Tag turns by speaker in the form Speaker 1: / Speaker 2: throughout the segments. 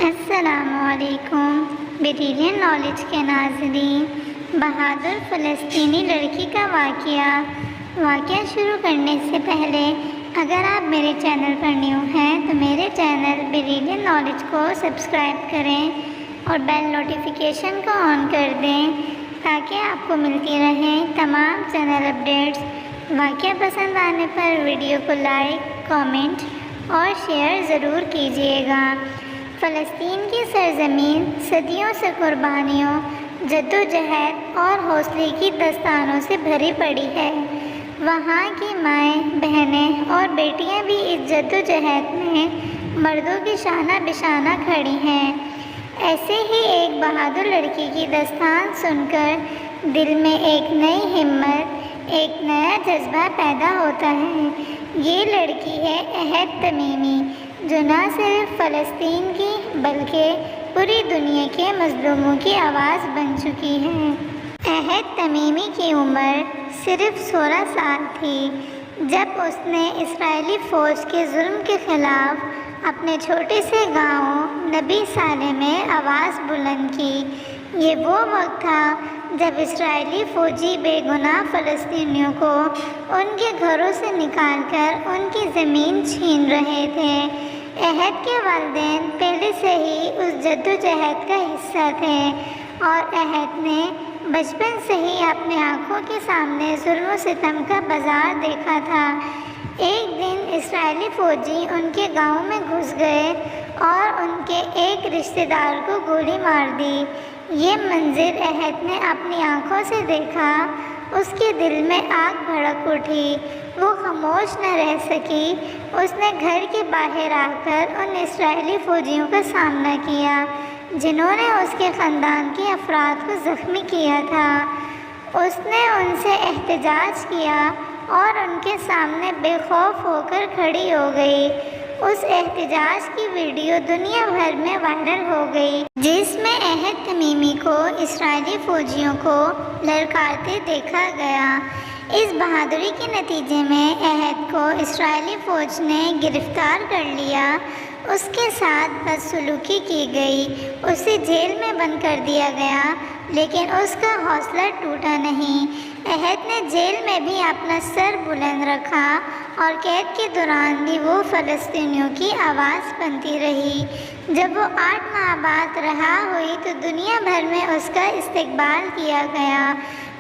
Speaker 1: السلام علیکم brilliant knowledge کے ناظرین، بہادر فلسطینی لڑکی کا واقعہ شروع کرنے سے پہلے اگر آپ میرے چینل پر نیو ہیں تو میرے چینل بریلین نالج کو سبسکرائب کریں اور بیل نوٹیفیکیشن کو آن کر دیں تاکہ آپ کو ملتی رہیں تمام چینل اپڈیٹس۔ واقعہ پسند آنے پر ویڈیو کو لائک، کامنٹ اور شیئر ضرور کیجیے گا۔ فلسطین کی سرزمین صدیوں سے قربانیوں، جدوجہد اور حوصلے کی داستانوں سے بھری پڑی ہے۔ وہاں کی مائیں، بہنیں اور بیٹیاں بھی اس جدوجہد میں مردوں کی شانہ بشانہ کھڑی ہیں۔ ایسے ہی ایک بہادر لڑکی کی داستان سن کر دل میں ایک نئی ہمت، ایک نیا جذبہ پیدا ہوتا ہے۔ یہ لڑکی ہے عہد تمیمی، جو نہ صرف فلسطین کی بلکہ پوری دنیا کے مظلوموں کی آواز بن چکی ہے۔ عہد تمیمی کی عمر صرف 16 سال تھی جب اس نے اسرائیلی فوج کے ظلم کے خلاف اپنے چھوٹے سے گاؤں نبی صالح میں آواز بلند کی۔ یہ وہ وقت تھا جب اسرائیلی فوجی بے گناہ فلسطینیوں کو ان کے گھروں سے نکال کر ان کی زمین چھین رہے تھے۔ عہد کے والدین پہلے سے ہی اس جدوجہد کا حصہ تھے اور عہد نے بچپن سے ہی اپنے آنکھوں کے سامنے ظلم و ستم کا بازار دیکھا تھا۔ ایک دن اسرائیلی فوجی ان کے گاؤں میں گھس گئے اور ان کے ایک رشتہ دار کو گولی مار دی۔ یہ منظر عہد نے اپنی آنکھوں سے دیکھا۔ اس کے دل میں آگ بھڑک اٹھی، وہ خاموش نہ رہ سکی۔ اس نے گھر کے باہر آ کر ان اسرائیلی فوجیوں کا سامنا کیا جنہوں نے اس کے خاندان کے افراد کو زخمی کیا تھا۔ اس نے ان سے احتجاج کیا اور ان کے سامنے بے خوف ہو کر کھڑی ہو گئی۔ اس احتجاج کی ویڈیو دنیا بھر میں وائرل ہو گئی، جس میں عہد تمیمی کو اسرائیلی فوجیوں کو للکارتے دیکھا گیا۔ اس بہادری کے نتیجے میں عہد کو اسرائیلی فوج نے گرفتار کر لیا۔ اس کے ساتھ بدسلوکی کی گئی، اسے جیل میں بند کر دیا گیا، لیکن اس کا حوصلہ ٹوٹا نہیں۔ عہد نے جیل میں بھی اپنا سر بلند رکھا اور قید کے دوران بھی وہ فلسطینیوں کی آواز بنتی رہی۔ جب وہ 8 ماہ بعد رہا ہوئی تو دنیا بھر میں اس کا استقبال کیا گیا۔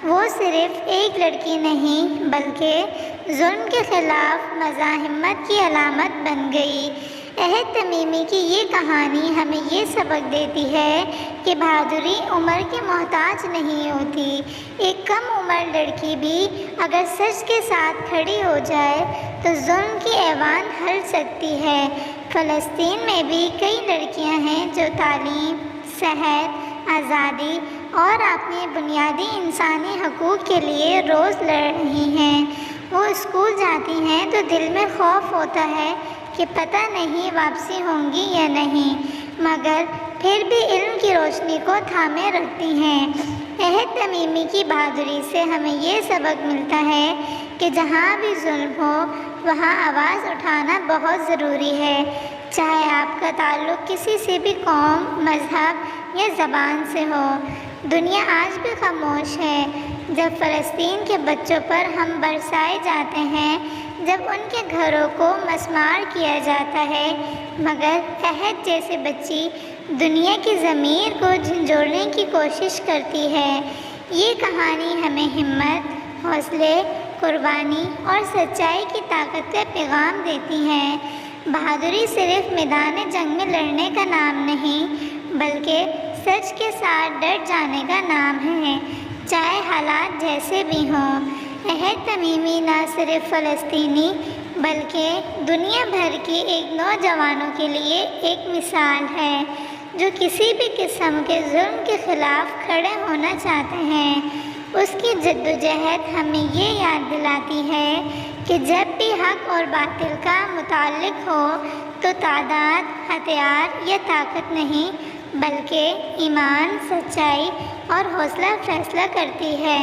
Speaker 1: وہ صرف ایک لڑکی نہیں بلکہ ظلم کے خلاف مزاحمت کی علامت بن گئی۔ عہد تمیمی کی یہ کہانی ہمیں یہ سبق دیتی ہے کہ بہادری عمر کی محتاج نہیں ہوتی۔ ایک کم عمر لڑکی بھی اگر سچ کے ساتھ کھڑی ہو جائے تو ظلم کی ایوان ہل سکتی ہے۔ فلسطین میں بھی کئی لڑکیاں ہیں جو تعلیم، صحت، آزادی اور اپنے بنیادی انسانی حقوق کے لیے روز لڑ رہی ہیں۔ وہ اسکول جاتی ہیں تو دل میں خوف ہوتا ہے کہ پتہ نہیں واپسی ہوں گی یا نہیں، مگر پھر بھی علم کی روشنی کو تھامے رکھتی ہیں۔ عہد تمیمی کی بہادری سے ہمیں یہ سبق ملتا ہے کہ جہاں بھی ظلم ہو وہاں آواز اٹھانا بہت ضروری ہے، چاہے آپ کا تعلق کسی سے بھی قوم، مذہب یا زبان سے ہو۔ دنیا آج بھی خاموش ہے جب فلسطین کے بچوں پر ہم برسائے جاتے ہیں، جب ان کے گھروں کو مسمار کیا جاتا ہے، مگر عہد جیسے بچی دنیا کی ضمیر کو جھنجھوڑنے کی کوشش کرتی ہے۔ یہ کہانی ہمیں ہمت، حوصلے، قربانی اور سچائی کی طاقت کا پیغام دیتی ہے۔ بہادری صرف میدان جنگ میں لڑنے کا نام نہیں بلکہ سچ کے ساتھ ڈٹ جانے کا نام ہے، چاہے حالات جیسے بھی ہوں۔ عہد تمیمی نہ صرف فلسطینی بلکہ دنیا بھر کی ایک نوجوانوں کے لیے ایک مثال ہے جو کسی بھی قسم کے ظلم کے خلاف کھڑے ہونا چاہتے ہیں۔ اس کی جدوجہد ہمیں یہ یاد دلاتی ہے کہ جب بھی حق اور باطل کا متعلق ہو تو تعداد، ہتھیار یا طاقت نہیں بلکہ ایمان، سچائی اور حوصلہ فیصلہ کرتی ہے۔